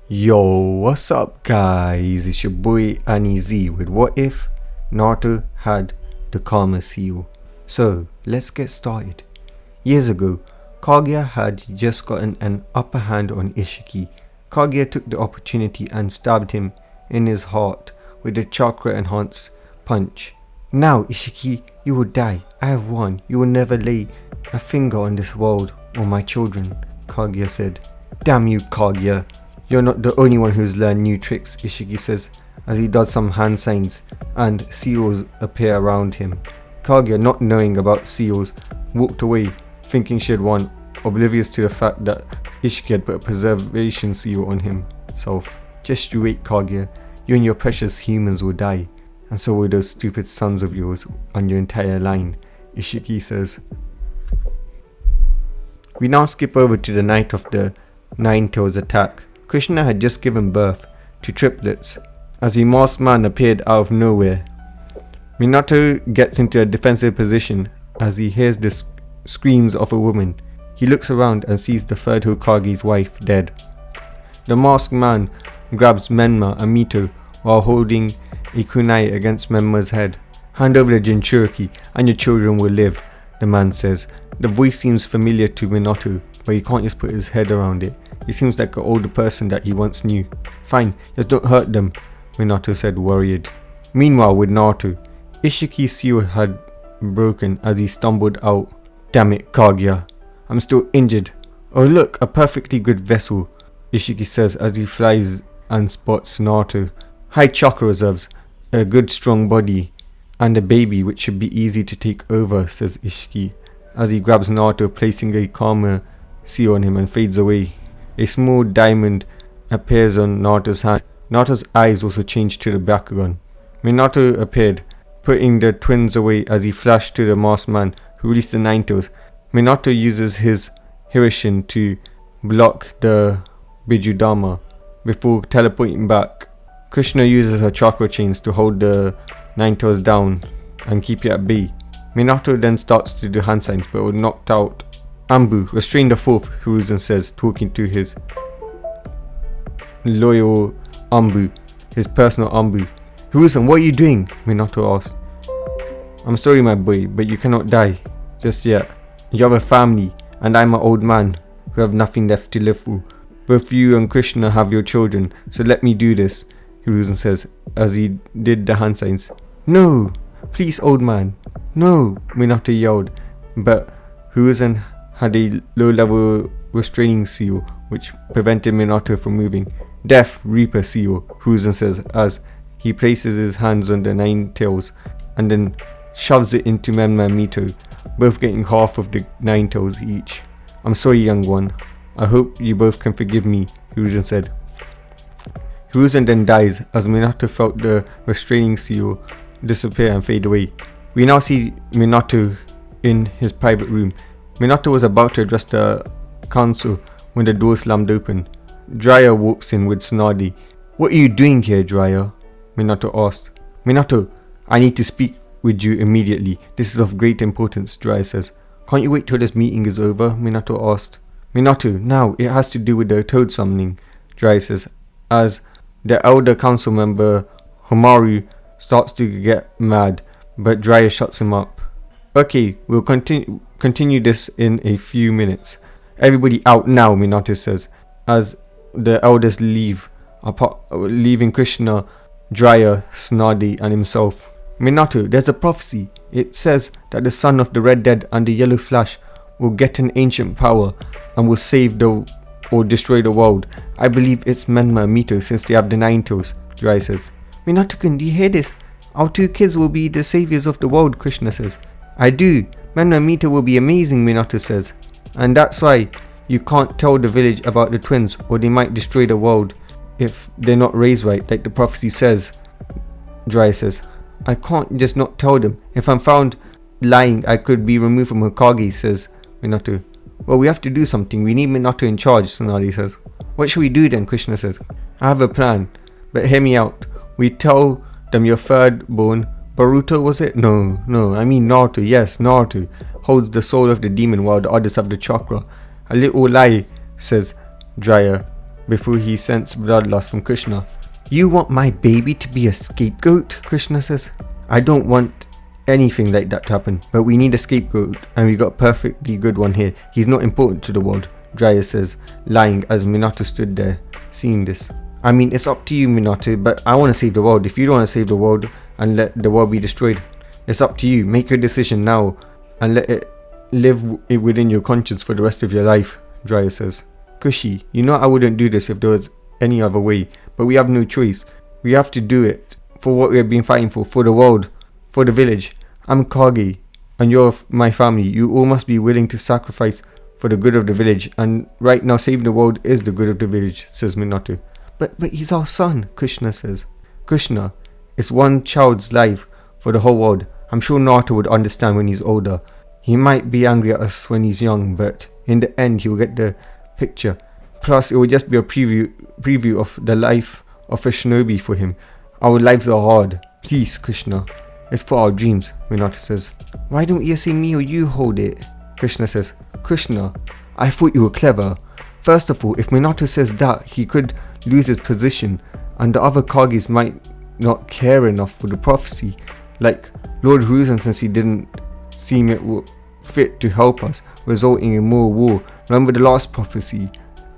Yo, what's up guys? It's your boy Anizi with What If Naruto Had the Karma Seal. So, let's get started. Years ago, Kaguya had just gotten an upper hand on Ishiki. Kaguya took the opportunity and stabbed him in his heart with a chakra enhanced punch. Now Ishiki, you will die. I have won. You will never lay a finger on this world or my children, Kaguya said. Damn you, Kaguya. You're not the only one who's learned new tricks, Ishiki says, as he does some hand signs and seals appear around him. Kaguya, not knowing about seals, walked away, thinking she had won, oblivious to the fact that Ishiki had put a preservation seal on himself. Just you wait, Kaguya, you and your precious humans will die, and so will those stupid sons of yours on your entire line, Ishiki says. We now skip over to the night of the Nine Tails attack. Krishna had just given birth to triplets as a masked man appeared out of nowhere. Minato gets into a defensive position as he hears the screams of a woman. He looks around and sees the third Hokage's wife dead. The masked man grabs Menma and Mito while holding a kunai against Menma's head. Hand over the Jinchuriki and your children will live, the man says. The voice seems familiar to Minato, but he can't just put his head around it. He seems like an older person that he once knew. Fine, just don't hurt them, Minato said, worried. Meanwhile, with Naruto, Ishiki's seal had broken as he stumbled out. Damn it, Kaguya. I'm still injured. Oh look, a perfectly good vessel, Ishiki says as he flies and spots Naruto. High chakra reserves, a good strong body, and a baby which should be easy to take over, says Ishiki, as he grabs Naruto, placing a karma seal on him and fades away. A small diamond appears on Naruto's hand. Naruto's eyes also change to the background. Minato appeared, putting the twins away as he flashed to the masked man who released the Nine Tails. Minato uses his Hirishin to block the Bijudama before teleporting back. Krishna uses her chakra chains to hold the Nine Tails down and keep it at bay. Minato then starts to do hand signs but was knocked out. Ambu, restrain the fourth, Hiruzen says, talking to his loyal Ambu, his personal Ambu. Hiruzen, what are you doing? Minato asked. I'm sorry, my boy, but you cannot die just yet. You have a family, and I'm an old man who have nothing left to live for. Both you and Krishna have your children, so let me do this, Hiruzen says, as he did the hand signs. No, please, old man. No, Minato yelled, but Hiruzen had a low-level restraining seal which prevented Minato from moving. Death Reaper seal, Hiruzen says as he places his hands on the Nine Tails and then shoves it into Menma and Mito, both getting half of the Nine Tails each. I'm sorry, young one. I hope you both can forgive me, Hiruzen said. Hiruzen then dies as Minato felt the restraining seal disappear and fade away. We now see Minato in his private room. Minato was about to address the council when the door slammed open. Dryer walks in with Snardy. What are you doing here, Dryer? Minato asked. Minato, I need to speak with you immediately. This is of great importance, Dryer says. Can't you wait till this meeting is over? Minato asked. Minato, now it has to do with the toad summoning, Dryer says, as the elder council member Homaru starts to get mad, but Dryer shuts him up. Okay, we'll continue this in a few minutes. Everybody out now, Minato says, as the elders leave, leaving Krishna, Dryer, Snardy and himself. Minato, there's a prophecy. It says that the son of the Red Dead and the Yellow Flash will get an ancient power and will save or destroy the world. I believe it's Menma and Mito since they have the Nine Tails, Dryer says. Minato-kun, do you hear this? Our two kids will be the saviors of the world, Krishna says. I do. Menma and Mito will be amazing, Minato says. And that's why you can't tell the village about the twins or they might destroy the world if they're not raised right, like the prophecy says, Dryer says. I can't just not tell them. If I'm found lying, I could be removed from Hokage, says Minato. Well, we have to do something. We need Minato in charge, Tsunade says. What should we do then, Krishna says. I have a plan, but hear me out. We tell them your third born, Boruto was it? No, I mean Naruto, yes, Naruto, holds the soul of the demon while the others have the chakra. A little lie, says Dryer. before he sensed bloodlust from Krishna. You want my baby to be a scapegoat? Krishna says. I don't want anything like that to happen, but we need a scapegoat, and we got a perfectly good one here. He's not important to the world, Dryas says, lying as Minato stood there, seeing this. I mean, it's up to you, Minato, but I want to save the world. If you don't want to save the world and let the world be destroyed, it's up to you. Make your decision now and let it live within your conscience for the rest of your life, Dryas says. Kushi, you know I wouldn't do this if there was any other way, but we have no choice. We have to do it for what we have been fighting for the world, for the village. I'm Kage, and you're my family. You all must be willing to sacrifice for the good of the village, and right now saving the world is the good of the village, says Minato. But he's our son, Krishna says. Krishna, it's one child's life for the whole world. I'm sure Naruto would understand when he's older. He might be angry at us when he's young, but in the end he will get the picture. Plus it will just be a preview of the life of a shinobi for him. Our lives are hard. Please, Krishna. It's for our dreams, Minato says. Why don't you say me or you hold it? Krishna says. Krishna, I thought you were clever. First of all, if Minato says that, he could lose his position, and the other Kages might not care enough for the prophecy. Like Lord Hiruzen, since he didn't seem it fit to help us, resulting in more war. Remember the last prophecy.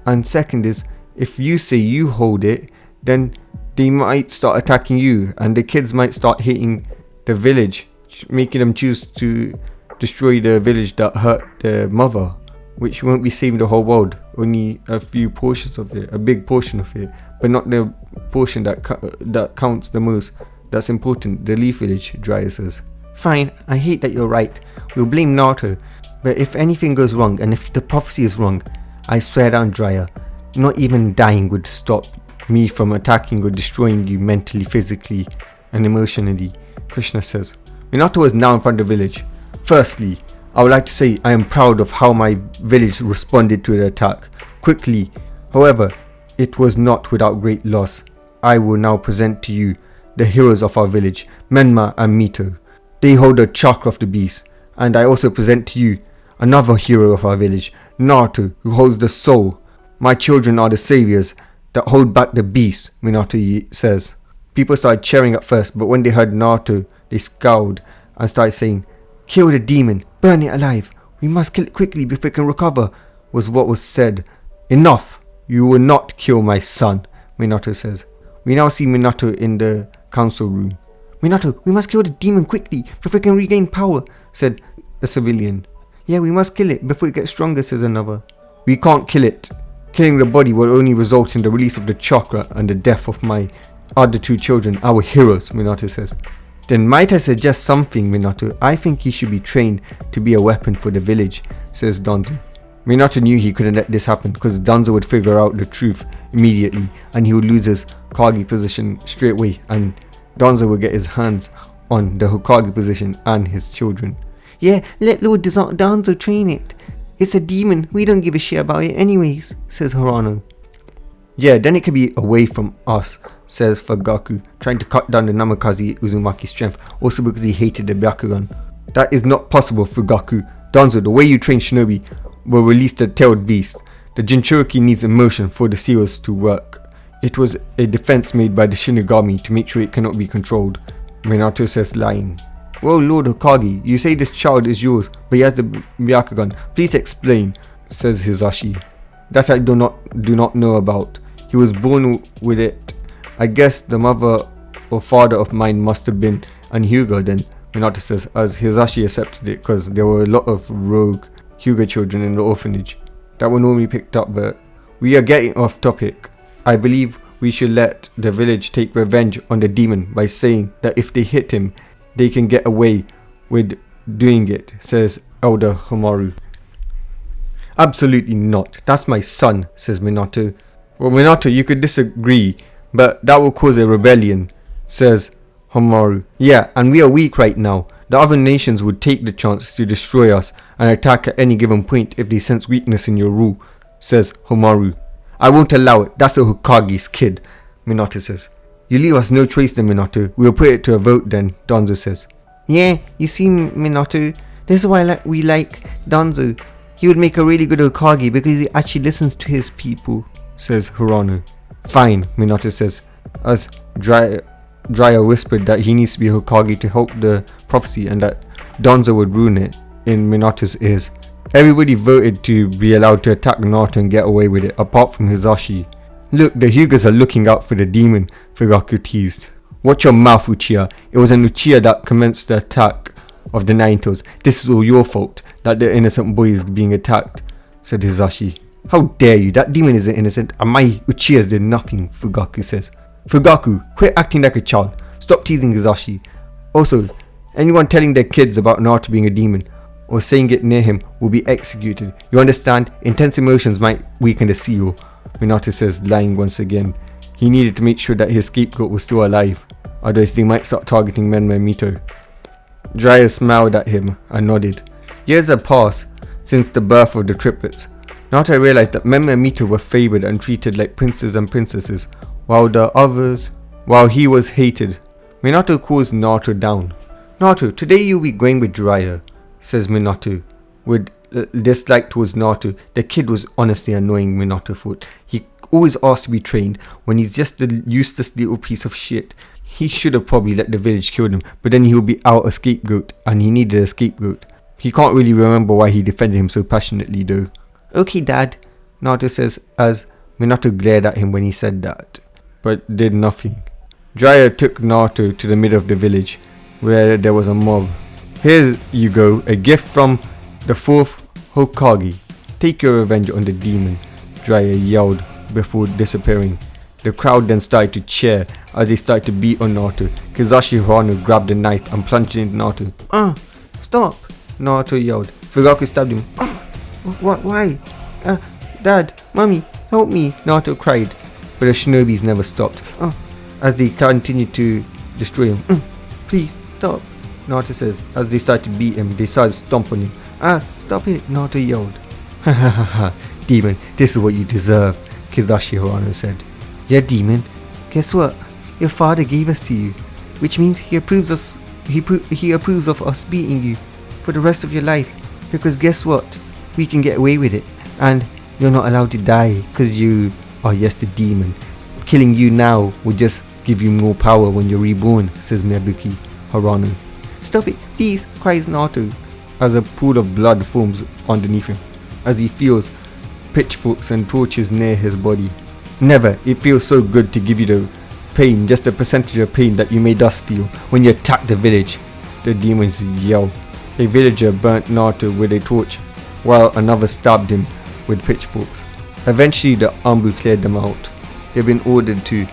And second is, if you say you hold it, then they might start attacking you, and the kids might start hating the village, making them choose to destroy the village that hurt their mother, which won't be saving the whole world, only a few portions of it, a big portion of it, but not the portion that counts the most, that's important, the Leaf Village, Dryas says. Fine, I hate that you're right, we'll blame Naruto, but if anything goes wrong, and if the prophecy is wrong, I swear down, Dryer, not even dying would stop me from attacking or destroying you mentally, physically, and emotionally, Krishna says. Minato is now in front of the village. Firstly, I would like to say I am proud of how my village responded to the attack quickly. However, it was not without great loss. I will now present to you the heroes of our village, Menma and Mito. They hold the chakra of the beast. And I also present to you another hero of our village, Naruto, who holds the soul. My children are the saviors that hold back the beast, Minato says. People started cheering at first, but when they heard Naruto, they scowled and started saying, kill the demon, burn it alive, we must kill it quickly before it can recover, was what was said. Enough, you will not kill my son, Minato says. We now see Minato in the council room. Minato, we must kill the demon quickly before it can regain power, said a civilian. Yeah, we must kill it before it gets stronger, says another. We can't kill it. Killing the body will only result in the release of the chakra and the death of my other two children, our heroes, Minato says. Then might I suggest something, Minato? I think he should be trained to be a weapon for the village, says Danzo. Minato knew he couldn't let this happen because Danzo would figure out the truth immediately and he would lose his Kage position straight away, and Danzo would get his hands on the Hokage position and his children. Yeah, let Lord Danzo train it. It's a demon, we don't give a shit about it anyways, says Hirano. Yeah, then it could be away from us, says Fugaku, trying to cut down the Namikaze Uzumaki's strength, also because he hated the Byakugan. That is not possible, Fugaku. Danzo, the way you train shinobi will release the tailed beast. The Jinchuriki needs emotion for the seals to work. It was a defense made by the Shinigami to make sure it cannot be controlled, Minato says, lying. Well, Lord Hokage, you say this child is yours, but he has the Byakugan. Please explain, says Hisashi. That I do not know about. He was born with it. I guess the mother or father of mine must have been an Hyuga then, Minato says, as Hisashi accepted it because there were a lot of rogue Hyuga children in the orphanage that were normally picked up, but we are getting off topic. I believe we should let the village take revenge on the demon by saying that if they hit him, they can get away with doing it, says Elder Homaru. Absolutely not. That's my son, says Minato. Well, Minato, you could disagree, but that will cause a rebellion, says Homaru. Yeah, and we are weak right now. The other nations would take the chance to destroy us and attack at any given point if they sense weakness in your rule, says Homaru. I won't allow it. That's a Hokage's kid, Minato says. You leave us no choice then, Minato. We'll put it to a vote then, Danzo says. Yeah, you see, Minato, this is why we like Danzo. He would make a really good Hokage because he actually listens to his people. says Hirono. Fine, Minato says, as Dryer whispered that he needs to be Hokage to help the prophecy and that Danzo would ruin it in Minato's ears. Everybody voted to be allowed to attack Naruto and get away with it, apart from Hisashi. Look, the Hyugas are looking out for the demon, Fugaku teased. Watch your mouth, Uchiha. It was an Uchiha that commenced the attack of the Nine Tails. This is all your fault, that the innocent boy is being attacked, said Hisashi. How dare you, that demon isn't innocent, and my Uchihas did nothing, Fugaku says. Fugaku, quit acting like a child. Stop teasing Hisashi. Also, anyone telling their kids about Naruto being a demon, or saying it near him, will be executed. You understand? Intense emotions might weaken the seal, Minato says, lying once again. He needed to make sure that his scapegoat was still alive, otherwise they might start targeting Menma Mito. Dryer smiled at him and nodded. Years had passed since the birth of the triplets. Naruto realized that Menma and Mito were favored and treated like princes and princesses, while he was hated. Minato calls Naruto down. Naruto, today you'll be going with Dryer, says Minato, with dislike towards Naruto. The kid was honestly annoying, Minato thought. He always asked to be trained when he's just a useless little piece of shit. He should have probably let the village kill him, but then he would be out a scapegoat, and he needed a scapegoat. He can't really remember why he defended him so passionately though. Okay, Dad, Naruto says as Minato glared at him when he said that, but did nothing. Dryer took Naruto to the middle of the village, where there was a mob. Here you go, a gift from the 4th Hokage. Take your revenge on the demon, Dryer yelled before disappearing. The crowd then started to cheer as they started to beat on Naruto. Kizashi Hirono grabbed a knife and plunged into Naruto. Stop! Naruto yelled. Fugaku stabbed him. What? Why? Dad, Mommy, help me, Naruto cried. But the shinobis never stopped. As they continued to destroy him. Please, stop, Naruto says. As they started to beat him, they started stomping him. Stop it, Naruto yelled. Ha ha ha ha, demon, this is what you deserve, Kizashi Hirono said. Yeah, demon, guess what? Your father gave us to you, which means he approves of us beating you for the rest of your life, because guess what? We can get away with it, and you're not allowed to die because you are just a demon. Killing you now will just give you more power when you're reborn, says Miyabuki Hirono. Stop it, please, cries Naruto, as a pool of blood forms underneath him, as he feels pitchforks and torches near his body. Never, it feels so good to give you the pain, just a percentage of pain that you made us feel when you attacked the village, the demons yell. A villager burnt Naruto with a torch, while another stabbed him with pitchforks. Eventually the Anbu cleared them out. They've been ordered to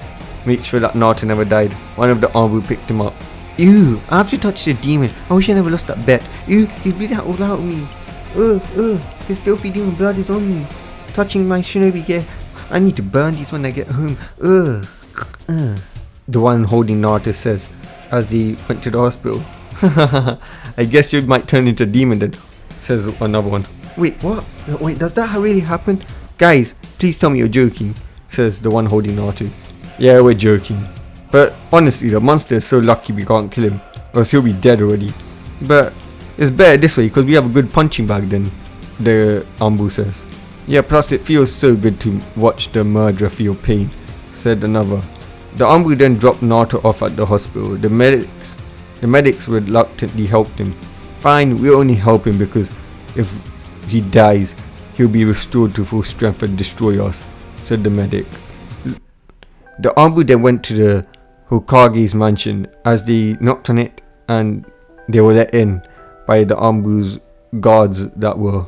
make sure that Naruto never died. One of the Anbu picked him up. Ew, I have to touch the demon. I wish I never lost that bet. Ew, he's bleeding all out of me. His filthy demon blood is on me. Touching my shinobi gear. I need to burn these when I get home. The one holding Naruto says as they went to the hospital. I guess you might turn into a demon then, says another one. Wait, what? Wait, does that really happen? Guys, please tell me you're joking, says the one holding Naruto. Yeah, we're joking. But honestly, the monster is so lucky we can't kill him, or else he'll be dead already. But it's better this way because we have a good punching bag then, the Anbu says. Yeah, plus it feels so good to watch the murderer feel pain, said another. The Anbu then dropped Naruto off at the hospital. The medics reluctantly helped him. Fine, we'll only help him because if he dies, he'll be restored to full strength and destroy us, said the medic. The Anbu then went to the Hokage's mansion. As they knocked on it, and they were let in by the Anbu's guards that were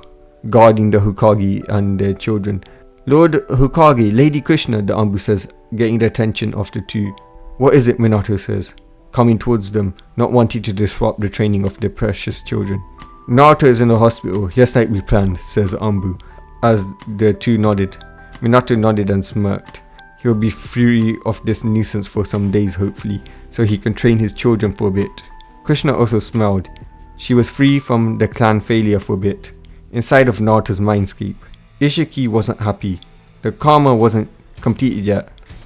guarding the Hokage and their children. Lord Hokage, Lady Krishna, the Anbu says, getting the attention of the two. What is it, Minato says, coming towards them, not wanting to disrupt the training of their precious children. Naruto is in the hospital, just like we planned, says Anbu, as the two nodded. Minato nodded and smirked. He'll be free of this nuisance for some days hopefully, so he can train his children for a bit. Krishna also smiled. She was free from the clan failure for a bit. Inside of Naruto's mindscape, Ishiki wasn't happy. The karma wasn't completed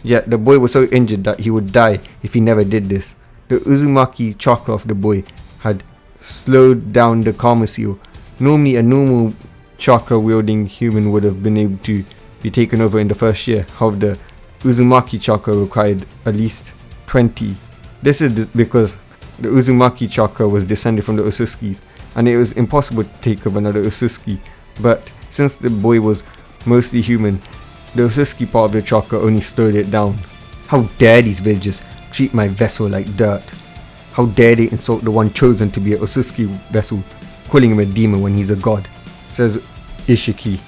yet the boy was so injured that he would die if he never did this. The Uzumaki chakra of the boy had slowed down the karma seal. Normally a normal chakra wielding human would have been able to be taken over in the first year. However, the Uzumaki chakra required at least 20. This is because the Uzumaki chakra was descended from the Otsutsuki, and it was impossible to take over another Otsutsuki. But since the boy was mostly human, the Otsutsuki part of the chakra only slowed it down. How dare these villagers treat my vessel like dirt? How dare they insult the one chosen to be an Otsutsuki vessel, calling him a demon when he's a god, says Ishiki.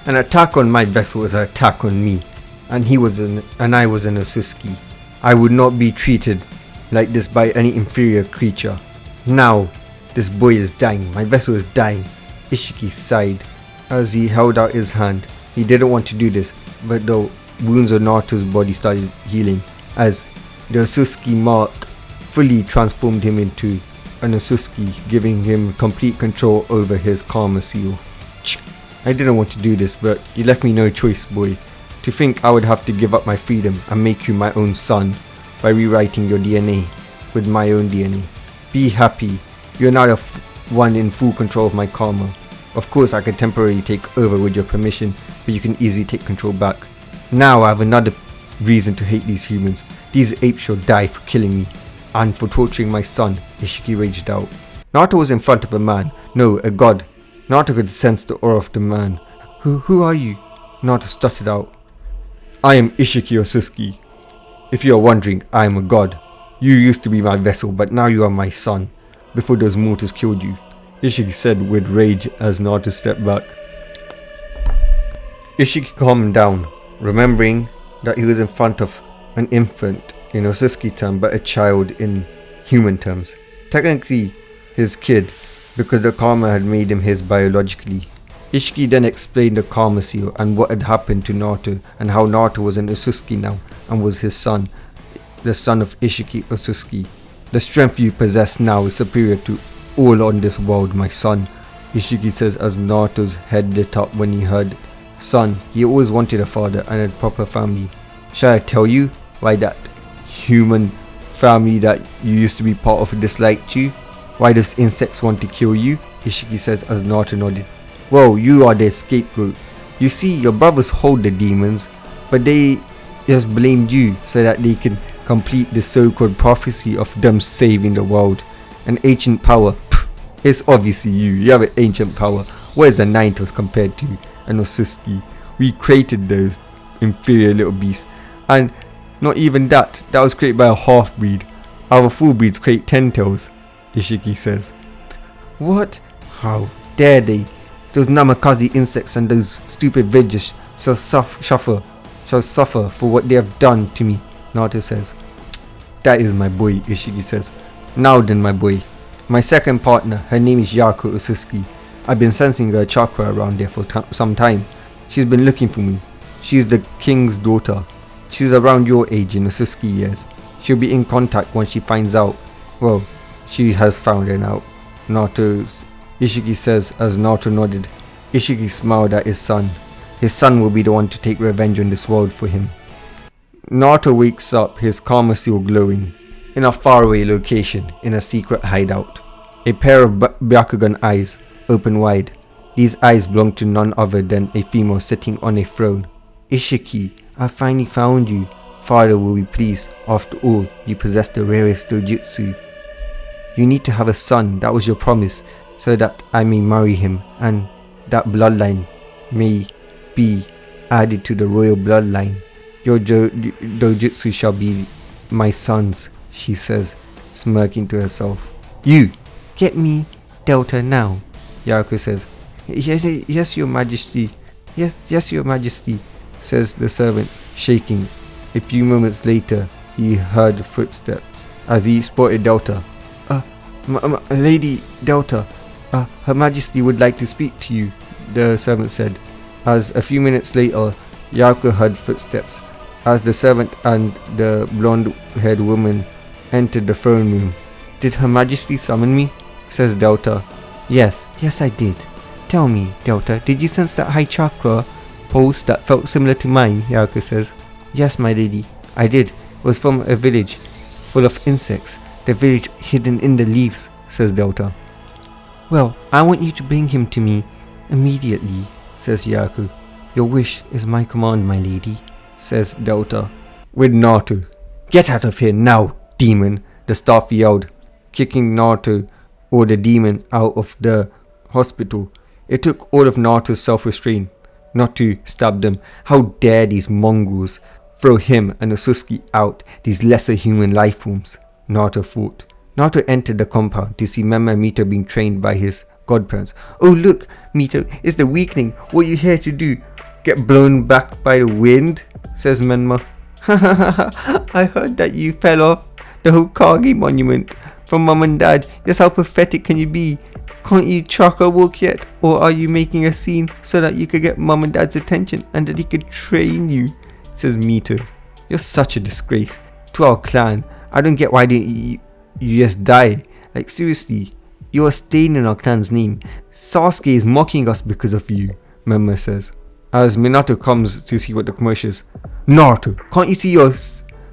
An attack on my vessel is an attack on me, and I was an Otsutsuki. I would not be treated like this by any inferior creature. Now, this boy is dying, my vessel is dying. Ishiki sighed as he held out his hand. He didn't want to do this, but the wounds on Naruto's body started healing as the Otsutsuki mark fully transformed him into an Otsutsuki, giving him complete control over his karma seal. I didn't want to do this, but you left me no choice, boy. To think I would have to give up my freedom and make you my own son by rewriting your DNA with my own DNA. Be happy, you're now the one in full control of my karma. Of course I could temporarily take over with your permission, but you can easily take control back. Now I have another reason to hate these humans. These apes shall die for killing me, and for torturing my son, Ishiki raged out. Naruto was in front of a man, no, a god. Naruto could sense the aura of the man. Who are you? Naruto stuttered out. I am Ishiki Otsutsuki. If you are wondering, I am a god. You used to be my vessel, but now you are my son, before those mortals killed you, Ishiki said with rage as Naruto stepped back. Ishiki calmed down, remembering that he was in front of an infant in Otsutsuki terms, but a child in human terms. Technically his kid, because the karma had made him his biologically. Ishiki then explained the karma seal and what had happened to Naruto, and how Naruto was an Otsutsuki now and was his son, the son of Ishiki Otsutsuki. The strength you possess now is superior to all on this world, my son, Ishiki says as Naruto's head lit up when he heard. Son, he always wanted a father and a proper family. Shall I tell you why that human family that you used to be part of disliked you? Why those insects want to kill you? Ishiki says as Naruto nodded. Well, you are their scapegoat. You see, your brothers hold the demons, but they just blamed you so that they can complete the so-called prophecy of them saving the world. An ancient power. Pfft, it's obviously you. You have an ancient power. What is the Ninetales compared to an Otsutsuki? We created those inferior little beasts. And not even that. That was created by a half-breed. Our full breeds create 10 tails, Ishiki says. What? How dare they? Those Namikaze insects and those stupid villagers shall suffer for what they have done to me, Naruto says. That is my boy, Ishiki says. Now then, my boy. My second partner, her name is Yaku Otsutsuki. I've been sensing her chakra around there for some time. She's been looking for me. She's the king's daughter. She's around your age in Otsutsuki years. She'll be in contact once she finds out. Well, she has found it out, Ishiki says as Naruto nodded. Ishiki smiled at his son. His son will be the one to take revenge on this world for him. Naruto wakes up, his karma seal glowing, in a faraway location in a secret hideout. A pair of Byakugan eyes open wide. These eyes belong to none other than a female sitting on a throne. Ishiki, I finally found you. Father will be pleased. After all, you possess the rarest dojutsu. You need to have a son, that was your promise, so that I may marry him, and that bloodline may be added to the royal bloodline. Your dojutsu shall be my son's, she says, smirking to herself. You, get me Delta now, Yaku says. Yes, your majesty. Yes, your majesty, says the servant, shaking. A few moments later, he heard footsteps as he spotted Delta. Lady Delta, Her Majesty would like to speak to you, the servant said. As a few minutes later, Yaku heard footsteps as the servant and the blonde-haired woman entered the throne room. Did Her Majesty summon me? Says Delta. Yes I did. Tell me, Delta, did you sense that high chakra pulse that felt similar to mine? Yaku says. Yes, my lady, I did. It was from a village full of insects. The village hidden in the leaves, says Delta. Well, I want you to bring him to me immediately, says Yaku. Your wish is my command, my lady, says Delta. With Naruto. Get out of here now, demon, the staff yelled, kicking Naruto or the demon out of the hospital. It took all of Naruto's self-restraint not to stab them. How dare these mongrels throw him and Otsutsuki out, these lesser human life forms, Naruto thought. Naruto entered the compound to see Menma and Mito being trained by his godparents. Oh look, Mito, it's the weakling. What are you here to do? Get blown back by the wind? Says Menma. I heard that you fell off the Hokage monument from Mom and Dad. Just how pathetic can you be? Can't you chakra walk yet? Or are you making a scene so that you could get Mom and Dad's attention and that he could train you? Says Mito. You're such a disgrace to our clan. I don't get why you just die. Like seriously, you're a stain in our clan's name. Sasuke is mocking us because of you, Menma says. As Minato comes to see what the commotion is. Naruto, can't you see your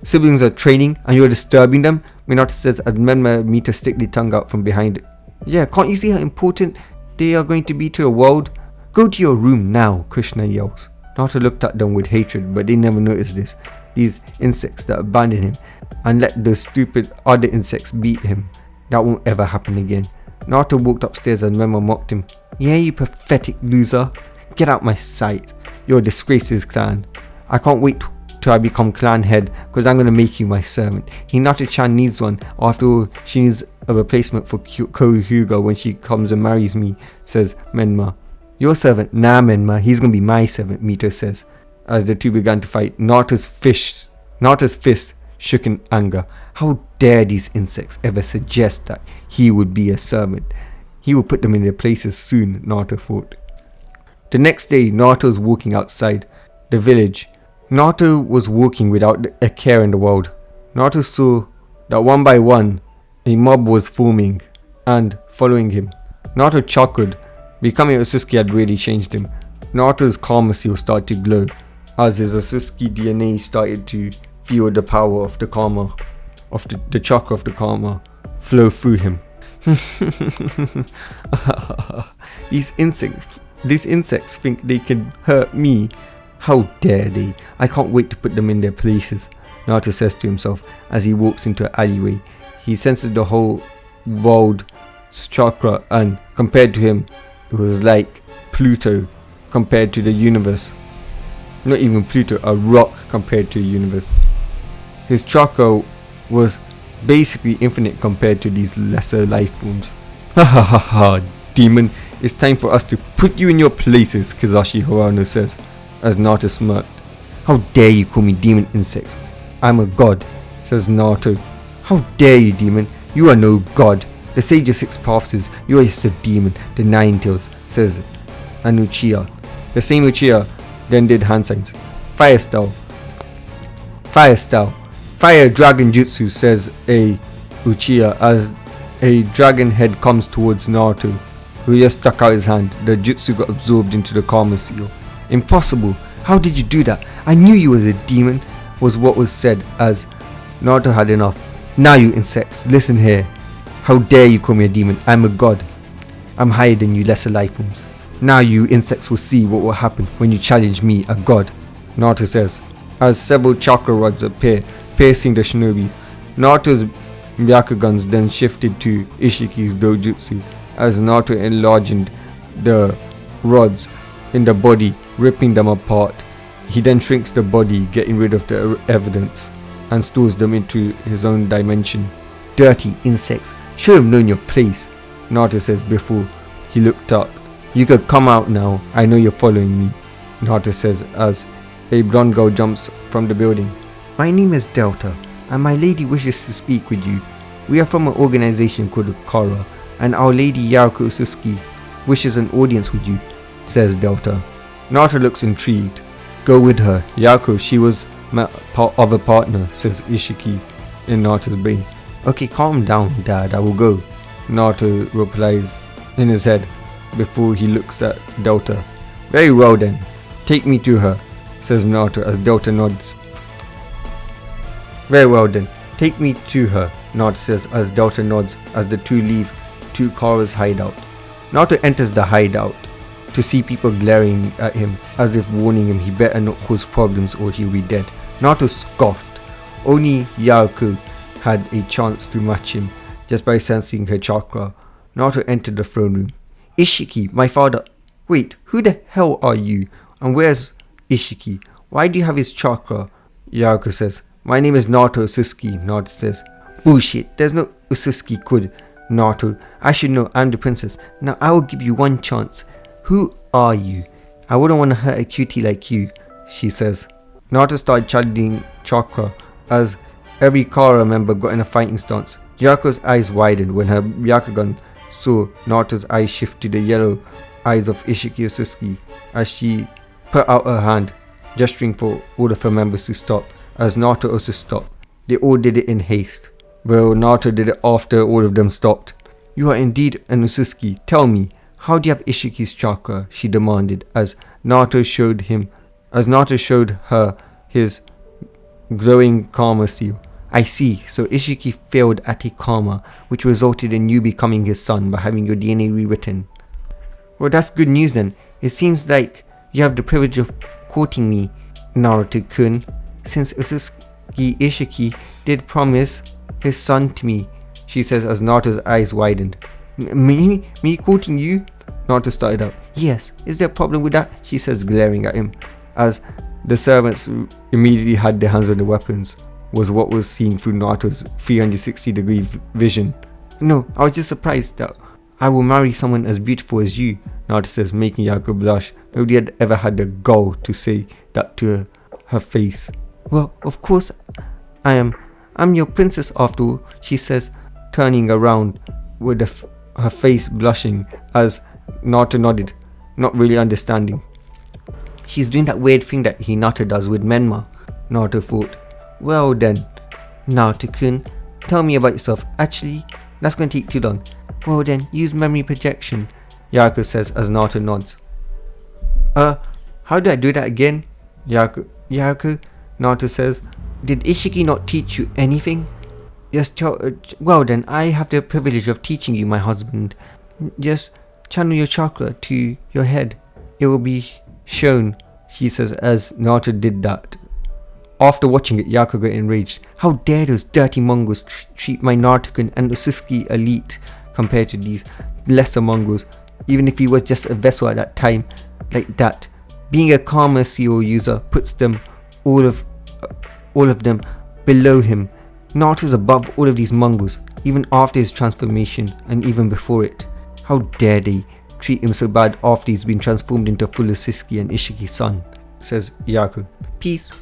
siblings are training and you're disturbing them? Minato says as Menma and Mito stick their tongue out from behind it. Yeah, can't you see how important they are going to be to the world? Go to your room now, Krishna yells. Naruto looked at them with hatred, but they never noticed this. These insects that abandoned him and let those stupid other insects beat him. That won't ever happen again. Naruto walked upstairs and Menma mocked him. Yeah, you pathetic loser. Get out my sight. You're a disgrace to his clan. I can't wait till I become clan head, because I'm going to make you my servant. Hinata-chan needs one. After all, she needs a replacement for Kohyuga when she comes and marries me, says Menma. Your servant? Nah, Menma, he's going to be my servant, Mito says. As the two began to fight, Naruto's fist shook in anger. How dare these insects ever suggest that he would be a servant? He will put them in their places soon, Naruto thought. The next day, Naruto was walking outside the village. Naruto was walking without a care in the world. Naruto saw that one by one, a mob was forming and following him. Naruto chuckled. Becoming Otsutsuki had really changed him. Naruto's karma seal started to glow as his Otsutsuki DNA started to feel the power of the karma, of the chakra of the karma flow through him. These insects think they can hurt me. How dare they? I can't wait to put them in their places, Naruto says to himself as he walks into an alleyway. He senses the whole world's chakra, and compared to him, it was like Pluto compared to the universe. Not even Pluto, a rock compared to the universe. His chakra was basically infinite compared to these lesser life forms. Ha ha ha ha, demon. It's time for us to put you in your places, Kizashi Horano says, as Naruto smirked. How dare you call me demon insects? I'm a god, says Naruto. How dare you, demon? You are no god. The sage of six paths says you are just a demon, the nine tails, says an Uchiha. The same Uchiha then did hand signs. Fire style. Fire style. Fire dragon jutsu, says a Uchiha as a dragon head comes towards Naruto, who just stuck out his hand. The jutsu got absorbed into the karma seal. Impossible! How did you do that? I knew you was a demon, was what was said as Naruto had enough. Now you insects, listen here. How dare you call me a demon? I'm a god. I'm higher than you lesser life forms. Now you insects will see what will happen when you challenge me, a god, Naruto says, as several chakra rods appear, piercing the shinobi. Naruto's Byakugans then shifted to Ishiki's dojutsu, as Naruto enlarged the rods in the body, ripping them apart. He then shrinks the body, getting rid of the evidence, and stores them into his own dimension. Dirty insects, should have known your place, Naruto says before he looked up. You could come out now, I know you're following me, Naruto says as a blonde girl jumps from the building. My name is Delta, and my lady wishes to speak with you. We are from an organization called Kara, and our lady Yariko Otsutsuki wishes an audience with you, says Delta. Naruto looks intrigued. Go with her, Yaku, she was my other partner, says Ishiki in Naruto's brain. Okay, calm down, Dad, I will go, Naruto replies in his head before he looks at Delta. Very well then, take me to her, says Naruto as Delta nods. Very well then, take me to her, Naruto says as Delta nods as the two leave to Kara's hideout. Naruto enters the hideout to see people glaring at him as if warning him he better not cause problems or he'll be dead. Naruto scoffed. Only Yaku had a chance to match him just by sensing her chakra. Naruto entered the throne room. Ishiki, my father. Wait, who the hell are you? And where's Ishiki? Why do you have his chakra? Yaku says. My name is Naruto Otsutsuki, Naruto says. Bullshit, there's no Otsutsuki could. Naruto, I should know, I'm the princess. Now I will give you one chance. Who are you? I wouldn't want to hurt a cutie like you, she says. Naruto started channeling chakra as every Kara member got in a fighting stance. Yaku's eyes widened when her Byakugan saw Naruto's eyes shift to the yellow eyes of Ishiki Otsutsuki as she put out her hand, gesturing for all of her members to stop, as Naruto also stopped. They all did it in haste. Well, Naruto did it after all of them stopped. You are indeed an Otsutsuki. Tell me, how do you have Ishiki's chakra? She demanded as Naruto showed her his glowing karma seal. I see, so Ishiki failed at a karma, which resulted in you becoming his son by having your DNA rewritten. Well, that's good news then. It seems like you have the privilege of courting me, Naruto-kun, since Otsutsuki Ishiki did promise his son to me, she says as Naruto's eyes widened. Me courting you? Naruto started out. Yes, is there a problem with that? She says, glaring at him, as the servants immediately had their hands on the weapons, was what was seen through Naruto's 360-degree vision. No, I was just surprised that I will marry someone as beautiful as you, Naruto says, making Yaku blush. Nobody had ever had the gall to say that to her face. Well, of course I am. I'm your princess after all, she says, turning around with her face blushing as Naruto nodded, not really understanding. She's doing that weird thing that Hinata does with Menma, Naruto thought. Well then, Naruto-kun, tell me about yourself. Actually, that's going to take too long. Well then, use memory projection, Yaku says as Naruto nods. How do I do that again? Yaku, Naruto says. Did Ishiki not teach you anything? Yes, well then, I have the privilege of teaching you, my husband. Just channel your chakra to your head. It will be shown, she says as Naruto did that. After watching it, Yaku got enraged. How dare those dirty mongrels treat my Naruto-kun and Otsutsuki elite compared to these lesser mongrels, even if he was just a vessel at that time, like that. Being a karma seal user puts them all of them below him. Naruto's above all of these mongrels, even after his transformation and even before it. How dare they treat him so bad after he's been transformed into full Otsutsuki and Ishiki's son, says Yaku. Peace.